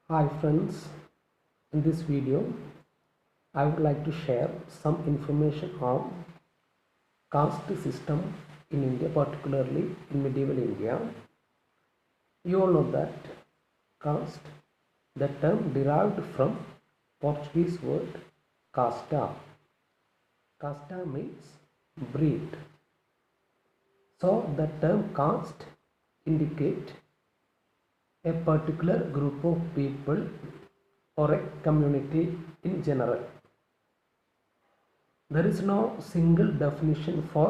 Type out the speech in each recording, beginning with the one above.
Hi friends, in this video I would like to share some information on caste system in India, particularly in medieval India. You all know that caste, the term derived from Portuguese word casta. Casta means breed. So the term caste indicate a particular group of people or a community in general. There is no single definition for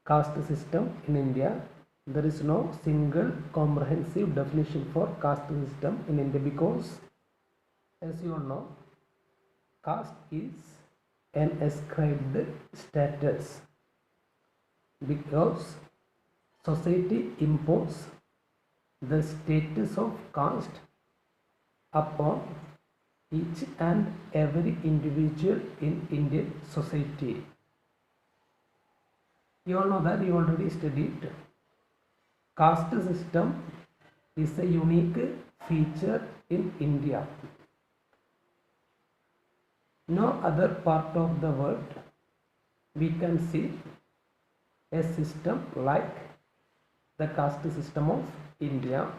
caste system in India. There is no single comprehensive definition for caste system in India because, as you all know, caste is an ascribed status because society imposes the status of caste upon each and every individual in Indian society. You all know that, you already studied. Caste system is a unique feature in India. No other part of the world we can see a system like the caste system of India.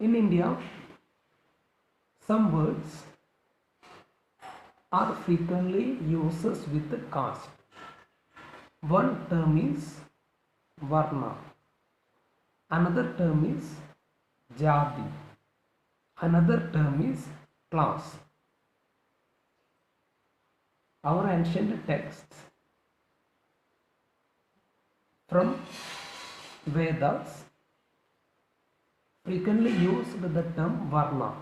In India, some words are frequently used with caste. One term is Varna, another term is Jati, another term is class. Our ancient texts from Vedas frequently used the term Varna.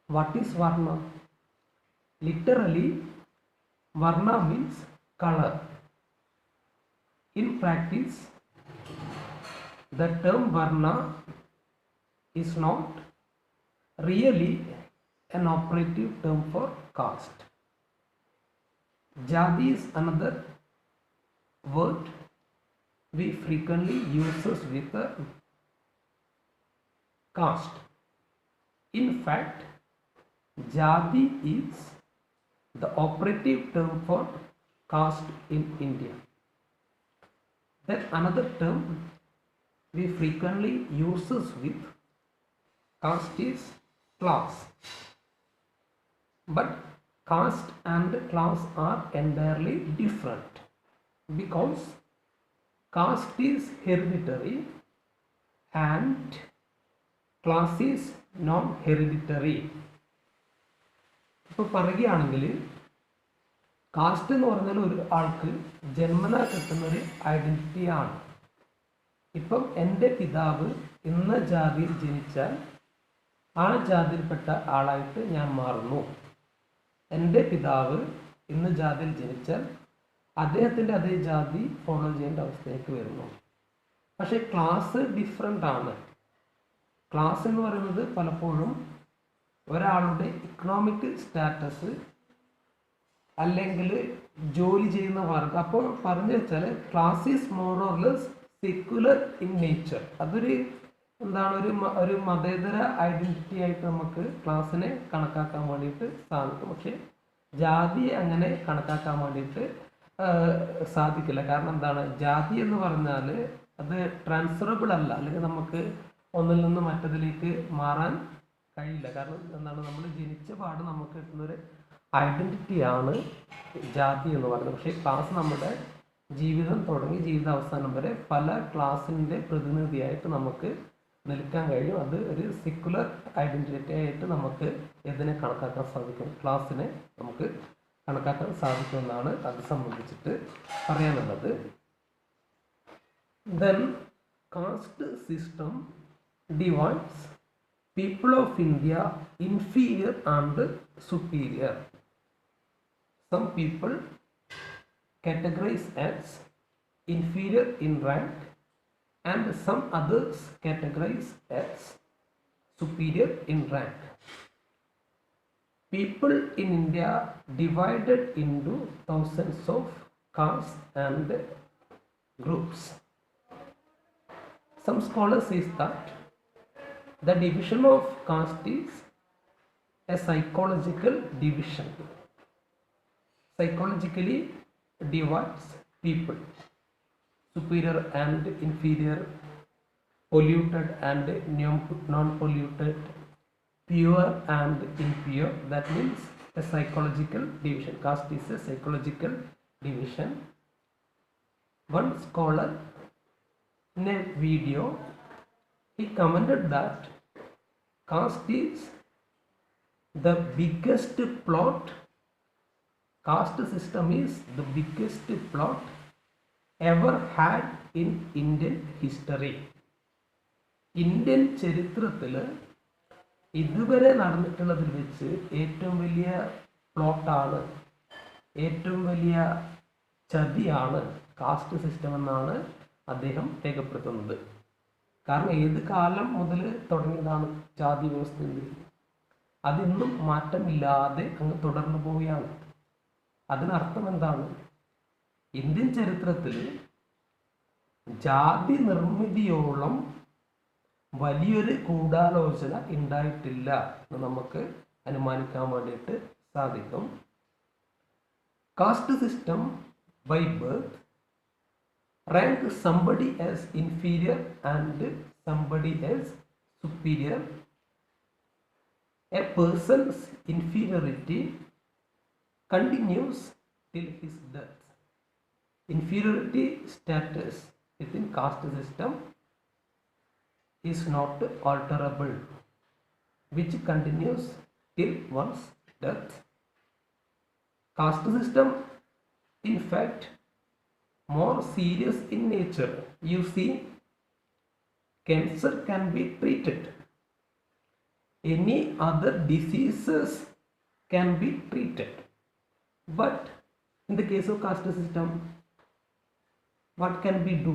What is Varna? Literally, Varna means color. In practice, the term Varna is not really an operative term for caste. Jati is another word we frequently use with caste. In fact, Jati is the operative term for caste in India. Then another term we frequently use with caste is class. But caste and class are entirely different because caste is hereditary and class is non-hereditary. ഇപ്പോൾ പറയുകയാണെങ്കിൽ cast എന്ന് പറഞ്ഞാൽ ഒരു ആൾക്ക് ജന്മന കിട്ടുന്ന ഒരു ഐഡന്റിറ്റിയാണ്. ഇപ്പം എൻ്റെ പിതാവ് ഇന്ന ജാതിയിൽ ജനിച്ചാൽ ആ ജാതിയിൽപ്പെട്ട ആളായിട്ട് ഞാൻ മാറുന്നു. എൻ്റെ പിതാവ് ഇന്ന് ജാതിയിൽ ജനിച്ചാൽ അദ്ദേഹത്തിൻ്റെ അതേ ജാതി ഫോളോ ചെയ്യേണ്ട അവസ്ഥയിലേക്ക് വരുന്നു. പക്ഷേ ക്ലാസ് ഡിഫറെൻ്റ് ആണ്. ക്ലാസ് എന്ന് പറയുന്നത് പലപ്പോഴും ഒരാളുടെ ഇക്കണോമിക് സ്റ്റാറ്റസ് അല്ലെങ്കിൽ ജോലി ചെയ്യുന്ന വർഗം. അപ്പോൾ പറഞ്ഞു വെച്ചാൽ class is more or less secular in nature. അതൊരു എന്താണ്, ഒരു മതേതര ഐഡന്റിറ്റി ആയിട്ട് നമുക്ക് ക്ലാസ്സിനെ കണക്കാക്കാൻ വേണ്ടിയിട്ട് സാധിക്കും. പക്ഷെ ജാതിയെ അങ്ങനെ കണക്കാക്കാൻ വേണ്ടിയിട്ട് സാധിക്കില്ല. കാരണം എന്താണ്, ജാതി എന്ന് പറഞ്ഞാൽ അത് ട്രാൻസ്ഫറബിൾ അല്ല, അല്ലെങ്കിൽ നമുക്ക് ഒന്നിൽ നിന്ന് മറ്റതിലേക്ക് മാറാൻ കഴിയില്ല. കാരണം എന്താണ്, നമ്മൾ ജനിച്ച പാട് നമുക്ക് കിട്ടുന്നൊരു ഐഡന്റിറ്റിയാണ് ജാതി എന്ന് പറയുന്നത്. പക്ഷേ ക്ലാസ് നമ്മുടെ ജീവിതം തുടങ്ങി ജീവിതാവസാനം വരെ പല ക്ലാസിൻ്റെ പ്രതിനിധിയായിട്ട് നമുക്ക് നിൽക്കാൻ കഴിയും. അത് ഒരു സെക്യുലർ ഐഡന്റിറ്റി ആയിട്ട് നമുക്ക് ഇതിനെ കണക്കാക്കാൻ സാധിക്കും, ക്ലാസ്സിനെ നമുക്ക് കണക്കാക്കാൻ സാധിക്കുമെന്നാണ് അത് സംബന്ധിച്ചിട്ട് പറയാനുള്ളത്. Then caste system divides people of India inferior and superior. Some people categorized as inferior in rank and some others categorized as superior in rank. People in India divided into thousands of castes and groups. Some scholars say that The division of caste is a psychological division. Psychologically divides people: superior and inferior, polluted and non-polluted, pure and impure. That means a psychological division. Caste is a psychological division. One scholar in a video, he commented that caste is the biggest plot. Caste system is the biggest plot ever had in Indian history. Indian ചരിത്രത്തിൽ ഇതുവരെ നടന്നിട്ടുള്ളതിൽ വെച്ച് ഏറ്റവും വലിയ പ്ലോട്ടാണ്, ഏറ്റവും വലിയ ചതിയാണ് caste system എന്നാണ് അദ്ദേഹം രേഖപ്പെടുത്തുന്നത്. കാരണം ഏത് കാലം മുതൽ തുടങ്ങിയതാണ് ജാതി വ്യവസ്ഥ, അതിന്നും മാറ്റമില്ലാതെ അങ്ങ് തുടർന്നു പോവുകയാണ്. അതിനർത്ഥം എന്താണ്? ഇന്ത്യൻ ചരിത്രത്തിൽ ജാതി നിർമ്മിതിയോളം വലിയൊരു ഗൂഢാലോചന ഉണ്ടായിട്ടില്ല എന്ന് നമുക്ക് അനുമാനിക്കാൻ വേണ്ടിയിട്ട് സാധിക്കും. Caste system by birth rank somebody as inferior and somebody as superior. A person's inferiority continues till his death. Inferiority status within caste system is not alterable, which continues till one's death. Caste system, in fact, more serious in nature. You see, cancer can be treated. Any other diseases can be treated. But in the case of caste system, what can we do?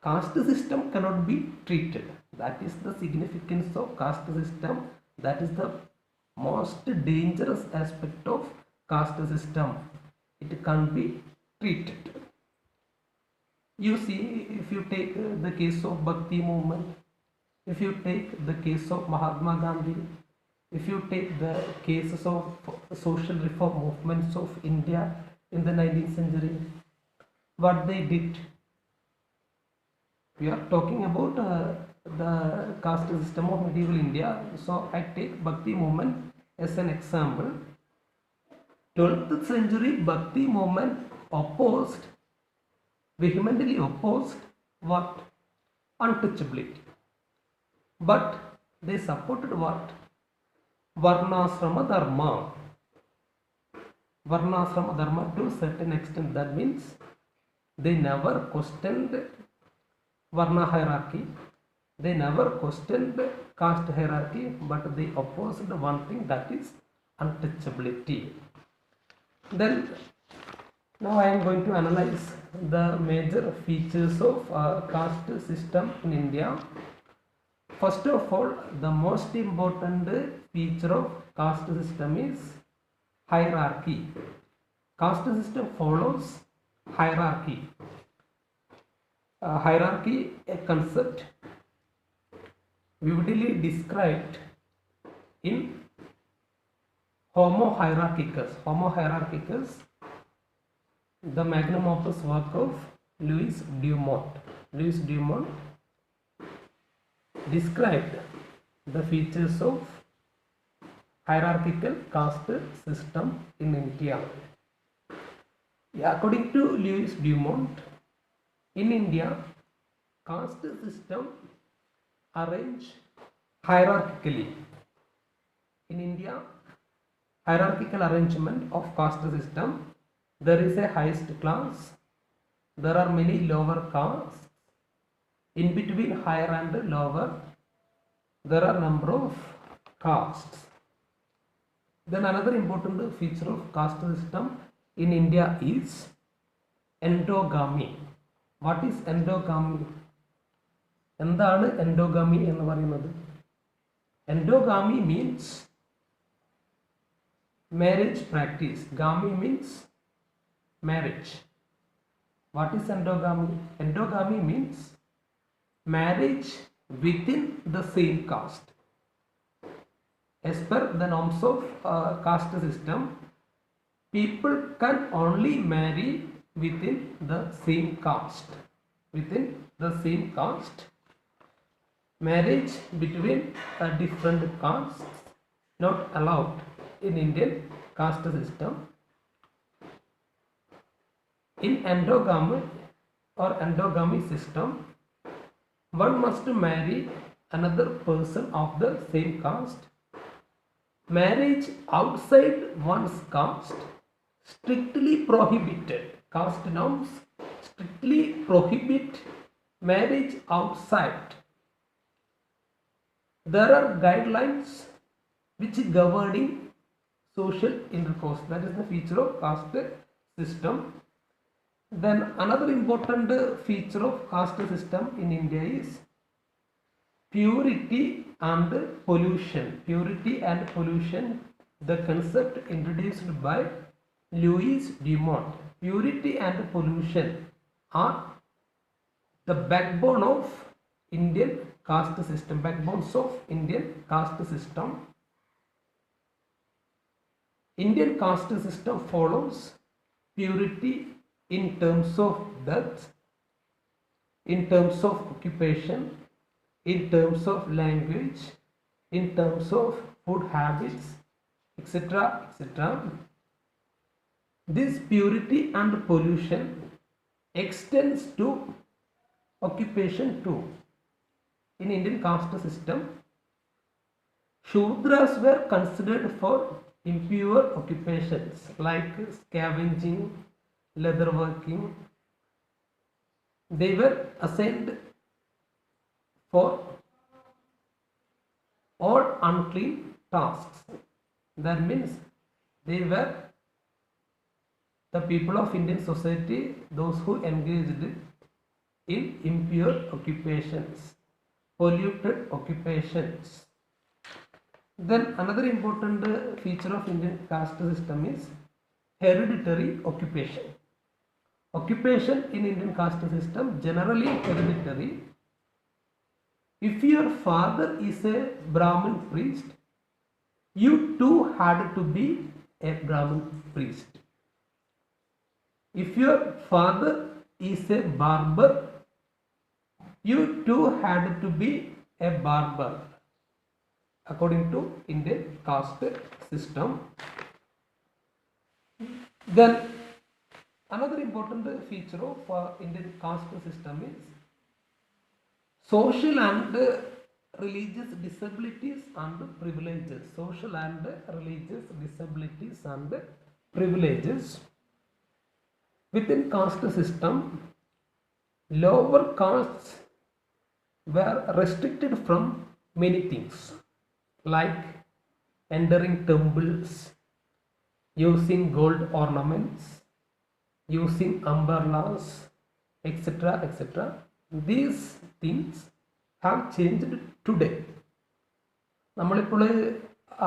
Caste system cannot be treated. That is the significance of caste system. That is the most dangerous aspect of caste system. It can't be treated. You see, if you take the case of Bhakti movement, if you take the case of Mahatma Gandhi, if you take the cases of social reform movements of India in the 19th century, what they did. We are talking about the caste system of medieval India. So I take Bhakti movement as an example. 12th century Bhakti movement vehemently opposed what? Untouchability. But they supported what? Varnasrama dharma. Varnasrama dharma to a certain extent. That means they never questioned Varna hierarchy, they never questioned caste hierarchy, but they opposed one thing, that is untouchability. Then now I am going to analyze the major features of caste system in India. First of all, the most important feature of caste system is hierarchy. Caste system follows hierarchy. Hierarchy, a concept vividly described in Homo Hierarchicus. Homo Hierarchicus, the magnum opus work of Louis Dumont. Louis Dumont described the features of hierarchical caste system in India. According to Louis Dumont, in India, caste system arranged hierarchically. In India, hierarchical arrangement of caste system, there is a highest class, there are many lower castes, in between higher and lower there are number of castes. Then another important feature of caste system in India is endogamy. What is endogamy? എന്താണ് endogamy എന്ന് പറയുന്നത്? Endogamy means marriage practice. Gami means marriage. What is endogamy? Endogamy means marriage within the same caste. As per the norms of caste system, people can only marry within the same caste. Within the same caste, marriage between different castes not allowed in Indian caste system. In endogamy system, one must marry another person of the same caste. Marriage outside one's caste strictly prohibited. Caste norms strictly prohibit marriage outside. There are guidelines which governing social intercourse. That is the feature of caste system. Then another important feature of caste system in India is purity and pollution. Purity and pollution, the concept introduced by Louis Dumont. Purity and pollution are the backbone of Indian caste system. Backbones of Indian caste system. Indian caste system follows purity in terms of death, in terms of occupation, in terms of language, in terms of food habits, etc., etc. This purity and pollution extends to occupation too. In Indian caste system, Shudras were considered for impure occupations like scavenging, leather working. They were assigned for all unclean tasks. That means they were the people of Indian society, those who engaged in impure occupations, polluted occupations. Then another important feature of Indian caste system is hereditary occupation. Occupation in Indian caste system generally hereditary. If your father is a Brahmin priest, you too had to be a Brahmin priest. If your father is a barber, you too had to be a barber, according to Indian caste system. Then another important feature of Indian caste system is social and religious disabilities and privileges. Social and religious disabilities and privileges. Within caste system, lower castes were restricted from many things, like entering temples, using gold ornaments, using umbrellas, etc., etc. These things have changed today. നമ്മളിപ്പോൾ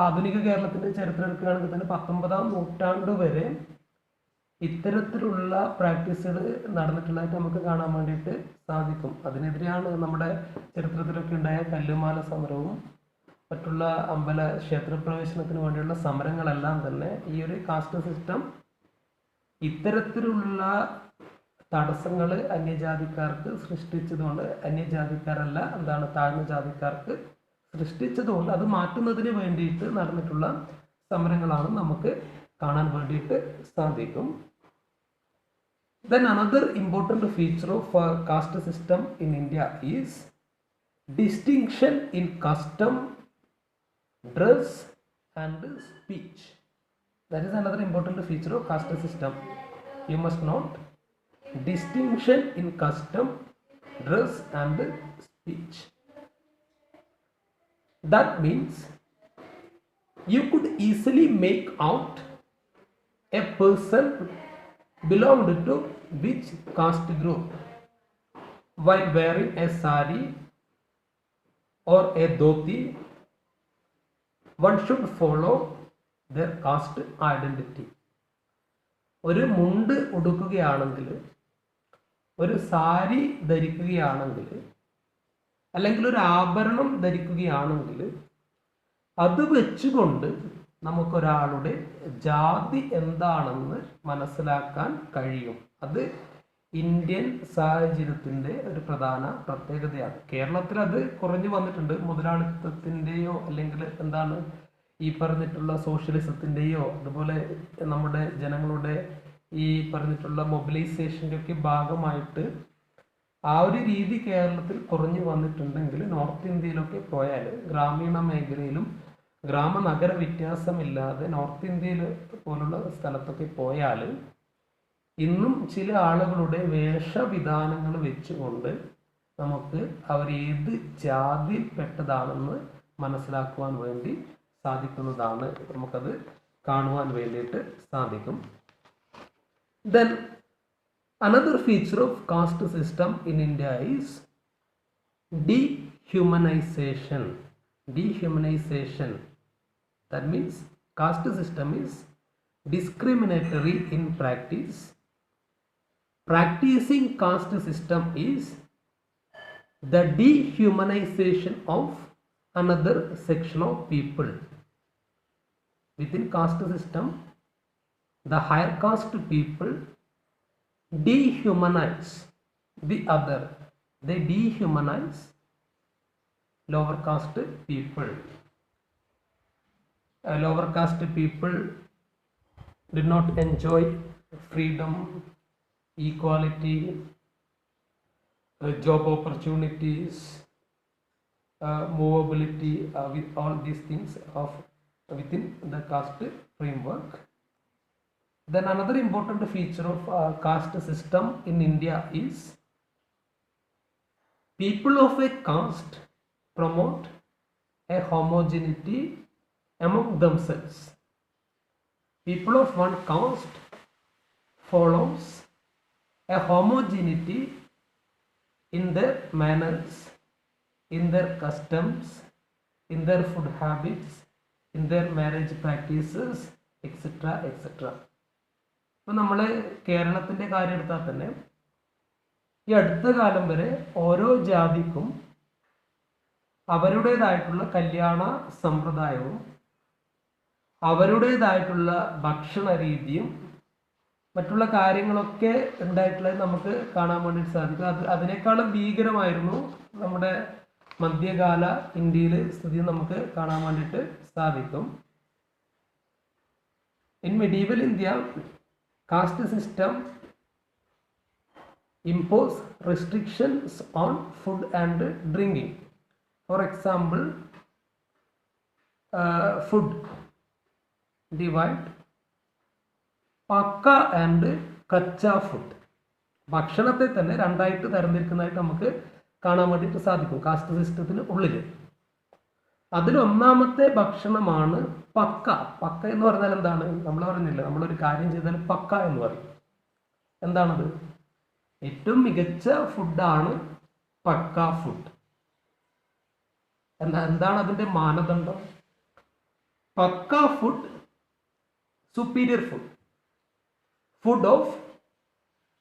ആധുനിക കേരളത്തിൻ്റെ ചരിത്രം എടുക്കുകയാണെങ്കിൽ തന്നെ 19-ാം നൂറ്റാണ്ട് വരെ ഇത്തരത്തിലുള്ള പ്രാക്ടീസുകൾ നടന്നിട്ടുള്ളതായിട്ട് നമുക്ക് കാണാൻ വേണ്ടിയിട്ട് സാധിക്കും. അതിനെതിരെയാണ് നമ്മുടെ ചരിത്രത്തിലൊക്കെ ഉണ്ടായ കല്ലുമാല സമരവും മറ്റുള്ള അമ്പല ക്ഷേത്രപ്രവേശനത്തിന് വേണ്ടിയുള്ള സമരങ്ങളെല്ലാം തന്നെ ഈ ഒരു കാസ്റ്റ് സിസ്റ്റം ഇത്തരത്തിലുള്ള തടസ്സങ്ങൾ അന്യജാതിക്കാർക്ക് സൃഷ്ടിച്ചതുകൊണ്ട്, അന്യജാതിക്കാരല്ല എന്താണ് താഴ്ന്ന ജാതിക്കാർക്ക് സൃഷ്ടിച്ചതുകൊണ്ട് അത് മാറ്റുന്നതിന് വേണ്ടിയിട്ട് നടന്നിട്ടുള്ള സമരങ്ങളാണ് നമുക്ക് കാണാൻ വേണ്ടിയിട്ട് സാധിക്കും. Then another important feature of caste system in India is distinction in custom, dress and speech. That is another important feature of caste system. You must note distinction in custom, dress and speech. That means you could easily make out a person belonged to which caste group while wearing a sari or a dhoti. One should follow their caste identity. ഒരു മുണ്ട് ഉടുക്കുകയാണെങ്കിൽ, ഒരു സാരി ധരിക്കുകയാണെങ്കിൽ അല്ലെങ്കിൽ ഒരു ആഭരണം ധരിക്കുകയാണെങ്കിൽ അത് വെച്ചുകൊണ്ട് നമുക്കൊരാളുടെ ജാതി എന്താണെന്ന് മനസ്സിലാക്കാൻ കഴിയും. അത് ഇന്ത്യൻ സാഹചര്യത്തിൻ്റെ ഒരു പ്രധാന പ്രത്യേകതയാണ്. കേരളത്തിൽ അത് കുറഞ്ഞു വന്നിട്ടുണ്ട്. മുതലാളിത്തത്തിൻ്റെയോ അല്ലെങ്കിൽ എന്താണ് ഈ പറഞ്ഞിട്ടുള്ള സോഷ്യലിസത്തിൻ്റെയോ അതുപോലെ നമ്മുടെ ജനങ്ങളുടെ ഈ പറഞ്ഞിട്ടുള്ള മൊബിലൈസേഷൻ്റെ ഒക്കെ ഭാഗമായിട്ട് ആ ഒരു രീതി കേരളത്തിൽ കുറഞ്ഞു വന്നിട്ടുണ്ടെങ്കിൽ നോർത്ത് ഇന്ത്യയിലൊക്കെ പോയാൽ ഗ്രാമീണ മേഖലയിലും ഗ്രാമനഗര വ്യത്യാസമില്ലാതെ നോർത്ത് ഇന്ത്യയിൽ പോലുള്ള സ്ഥലത്തൊക്കെ പോയാൽ ഇന്നും ചില ആളുകളുടെ വേഷവിധാനങ്ങൾ വെച്ചുകൊണ്ട് നമുക്ക് അവർ ഏത് ജാതിയിൽപ്പെട്ടതാണെന്ന് മനസ്സിലാക്കുവാൻ വേണ്ടി സാധിക്കുന്നതാണ്. നമുക്കത് കാണുവാൻ വേണ്ടിയിട്ട് സാധിക്കും. Then another feature of caste system in India is dehumanization. Dehumanization. That means caste system is discriminatory in practice. Practicing caste system is the dehumanization of another section of people. Within caste system, the higher caste people dehumanize the other. They dehumanize lower caste people. Lower caste people did not enjoy freedom, equality, job opportunities, movability, with all these things of within the caste framework. Then another important feature of caste system in India is people of a caste promote a homogeneity among themselves. People of one caste follows a homogeneity in their manners, in their customs, in their food habits, in their marriage practices, etc. etc. ഇപ്പം നമ്മൾ കേരളത്തിൻ്റെ കാര്യം എടുത്താൽ തന്നെ ഈ അടുത്ത കാലം വരെ ഓരോ ജാതിക്കും അവരുടേതായിട്ടുള്ള കല്യാണ സമ്പ്രദായവും അവരുടേതായിട്ടുള്ള ഭക്ഷണ രീതിയും മറ്റുള്ള കാര്യങ്ങളൊക്കെ ഉണ്ടായിട്ടുള്ളത് നമുക്ക് കാണാൻ വേണ്ടിയിട്ട് സാധിക്കും. അതിനേക്കാളും ഭീകരമായിരുന്നു നമ്മുടെ മധ്യകാല ഇന്ത്യയിലെ സ്ഥിതി നമുക്ക് കാണാൻ വേണ്ടിയിട്ട് സാധിക്കും. In medieval India caste system impose restrictions on food and drinking. For example, food divide pakka and kacha food. ഭക്ഷണത്തെ തന്നെ രണ്ടായിട്ട് തരംതിരിക്കുന്നതായിട്ട് നമുക്ക് കാണാൻ വേണ്ടിയിട്ട് സാധിക്കും കാസ്റ്റ് സിസ്റ്റത്തിന് ഉള്ളിൽ. അതിലൊന്നാമത്തെ ഭക്ഷണമാണ് പക്ക. പക്ക എന്ന് പറഞ്ഞാൽ എന്താണ്? നമ്മൾ പറഞ്ഞില്ല, നമ്മളൊരു കാര്യം ചെയ്താൽ പക്ക എന്ന് പറയും. എന്താണത്? ഏറ്റവും മികച്ച ഫുഡാണ് പക്ക ഫുഡ്. എന്താണ് അതിൻ്റെ മാനദണ്ഡം? Pucca food, superior food, food of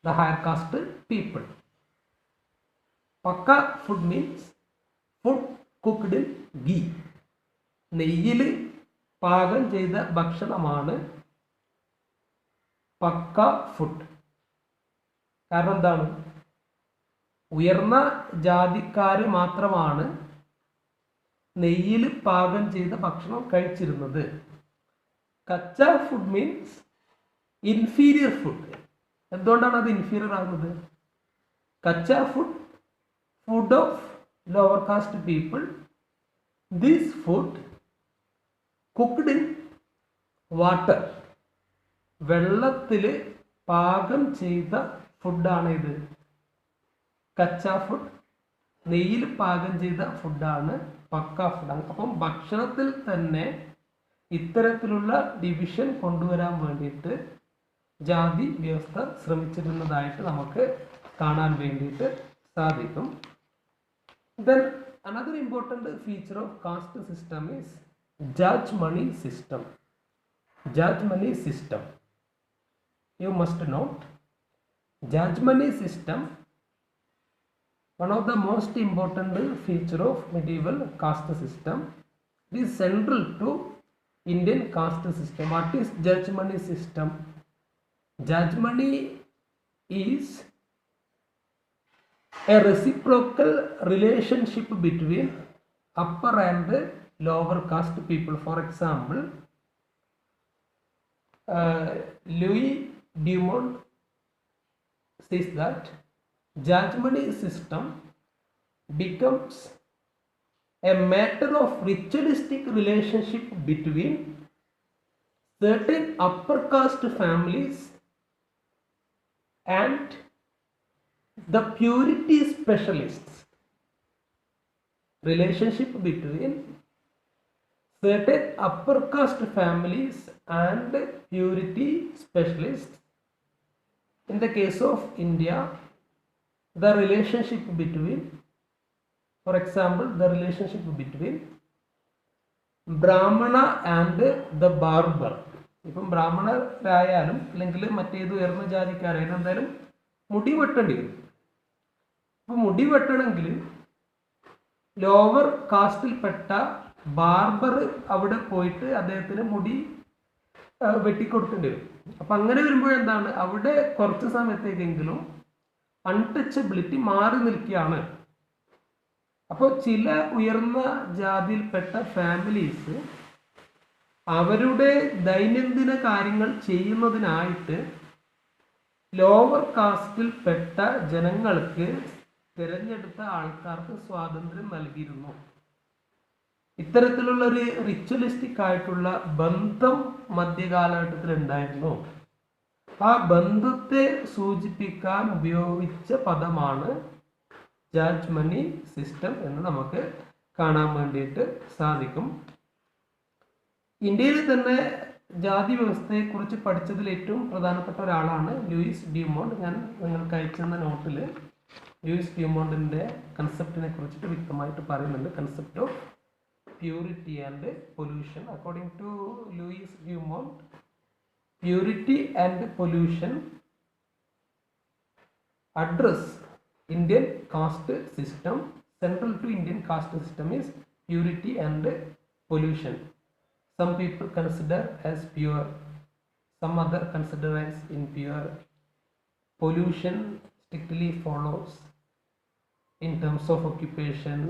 the higher caste people. Pucca food means food cooked in ghee. നെയ്യിൽ പാകം ചെയ്ത ഭക്ഷണമാണ് പക്ക ഫുഡ്. കാരണം എന്താണ്? ഉയർന്ന ജാതിക്കാർ മാത്രമാണ് നെയ്യിൽ പാകം ചെയ്ത ഭക്ഷണം കഴിച്ചിരുന്നത്. കച്ച ഫുഡ് മീൻസ് ഇൻഫീരിയർ ഫുഡ്. എന്തുകൊണ്ടാണ് അത് ഇൻഫീരിയർ ആകുന്നത്? കച്ച food, food of lower cast people. This food cooked in water, വെള്ളത്തിൽ പാകം ചെയ്ത ഫുഡാണ് ഇത് കച്ച ഫുഡ്. നെയ്യിൽ പാകം ചെയ്ത ഫുഡാണ് പക്ക ഫുഡ്. അപ്പം ഭക്ഷണത്തിൽ തന്നെ ഇത്തരത്തിലുള്ള ഡിവിഷൻ കൊണ്ടുവരാൻ വേണ്ടിയിട്ട് ജാതി വ്യവസ്ഥ ശ്രമിച്ചിരുന്നതായിട്ട് നമുക്ക് കാണാൻ വേണ്ടിയിട്ട് സാധിക്കും. Then another important feature of caste system is judge money system. Judge money system. You must note, judge money system one of the most important feature of medieval caste system. It is central to Indian caste system. What is judge money system? Judge money is a reciprocal relationship between upper and lower caste people. For example, Louis Dumont says that judge money system becomes a matter of ritualistic relationship between certain upper caste families and the purity specialists. Relationship between certain upper caste families and purity specialists. In the case of India, the relationship between, for example, the relationship between Brahmana and the barber. ഇപ്പം ബ്രാഹ്മണരായാലും അല്ലെങ്കിൽ മറ്റേത് ഉയർന്ന ജാതിക്കാരായാലും എന്തായാലും മുടി വെട്ടേണ്ടി വരും. അപ്പോൾ മുടി വെട്ടണമെങ്കിൽ lower കാസ്റ്റിൽപ്പെട്ട barber അവിടെ പോയിട്ട് അദ്ദേഹത്തിന് മുടി വെട്ടിക്കൊടുക്കേണ്ടി വരും. അപ്പം അങ്ങനെ വരുമ്പോഴെന്താണ്, അവിടെ കുറച്ച് സമയത്തേക്കെങ്കിലും അൺടച്ചബിലിറ്റി മാറി നിൽക്കുകയാണ്. അപ്പോൾ ചില ഉയർന്ന ജാതിയിൽപ്പെട്ട ഫാമിലീസ് അവരുടെ ദൈനംദിന കാര്യങ്ങൾ ചെയ്യുന്നതിനായിട്ട് ലോവർ കാസ്റ്റിൽപ്പെട്ട ജനങ്ങൾക്ക് തിരഞ്ഞെടുത്ത ആൾക്കാർക്ക് സ്വാതന്ത്ര്യം നൽകിയിരുന്നു. ഇത്തരത്തിലുള്ള ഒരു റിച്വലിസ്റ്റിക് ആയിട്ടുള്ള ബന്ധം മധ്യകാലഘട്ടത്തിൽ ഉണ്ടായിരുന്നു. ആ ബന്ധത്തെ സൂചിപ്പിക്കാൻ ഉപയോഗിച്ച പദമാണ് ജഡ്ജ് മണി സിസ്റ്റം എന്ന് നമുക്ക് കാണാൻ വേണ്ടിയിട്ട് സാധിക്കും. ഇന്ത്യയിൽ തന്നെ ജാതി വ്യവസ്ഥയെക്കുറിച്ച് പഠിച്ചതിൽ ഏറ്റവും പ്രധാനപ്പെട്ട ഒരാളാണ് ലൂയിസ് ഡ്യൂമോണ്ട്. ഞാൻ നിങ്ങൾക്ക് അയച്ചെന്ന നോട്ടിൽ ലൂയിസ് ഡ്യൂമോണ്ടിൻ്റെ കൺസെപ്റ്റിനെ കുറിച്ചിട്ട് വ്യക്തമായിട്ട് പറയുന്നുണ്ട്. Concept of purity and pollution. According to Louis Dumont, purity and pollution address Indian caste system. Central to Indian caste system is purity and pollution. Some people consider as pure, some other consider as impure. Pollution strictly follows in terms of occupation,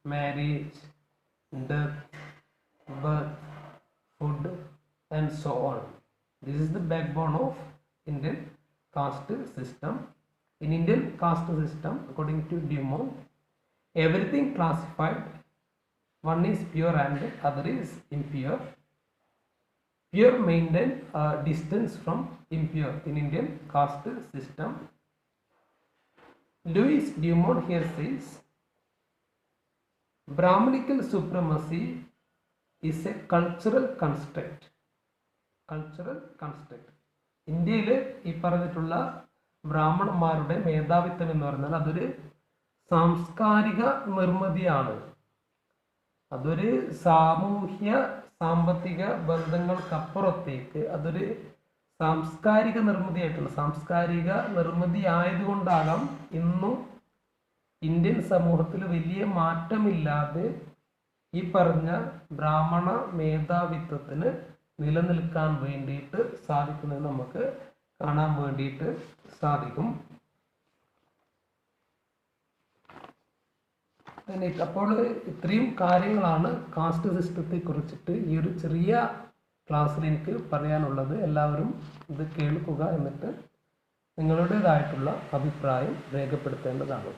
marriage, death, birth, food, and so on. This is the backbone of Indian caste system. In Indian caste system, according to Dumont, everything classified, one is pure and other is impure. Pure maintain a distance from impure in Indian caste system. Louis Dumont here says, Brahmanical supremacy is a cultural construct. Cultural construct. ഇന്ത്യയിൽ ഈ പറഞ്ഞിട്ടുള്ള ബ്രാഹ്മണന്മാരുടെ മേധാവിത്വം എന്ന് പറഞ്ഞാൽ അതൊരു സാംസ്കാരിക നിർമ്മിതിയാണ്. അതൊരു സാമൂഹ്യ സാമ്പത്തിക ബന്ധങ്ങൾക്കപ്പുറത്തേക്ക് അതൊരു സാംസ്കാരിക നിർമ്മിതിയായിട്ടുള്ള സാംസ്കാരിക നിർമ്മിതി ആയതുകൊണ്ടാകാം ഇന്നും ഇന്ത്യൻ സമൂഹത്തിൽ വലിയ മാറ്റമില്ലാതെ ഈ പറഞ്ഞ ബ്രാഹ്മണ മേധാവിത്വത്തിന് നിലനിൽക്കാൻ വേണ്ടിയിട്ട് സാധിക്കുന്നത് നമുക്ക് കാണാൻ വേണ്ടിയിട്ട് സാധിക്കും. അപ്പോൾ ഇത്രയും കാര്യങ്ങളാണ് കാസ്റ്റ് സിസ്റ്റത്തെ കുറിച്ചിട്ട് ഈ ഒരു ചെറിയ ക്ലാസ്സിൽ എനിക്ക് പറയാനുള്ളത്. എല്ലാവരും ഇത് കേൾക്കുക, എന്നിട്ട് നിങ്ങളുടേതായിട്ടുള്ള അഭിപ്രായം രേഖപ്പെടുത്തേണ്ടതാണ്.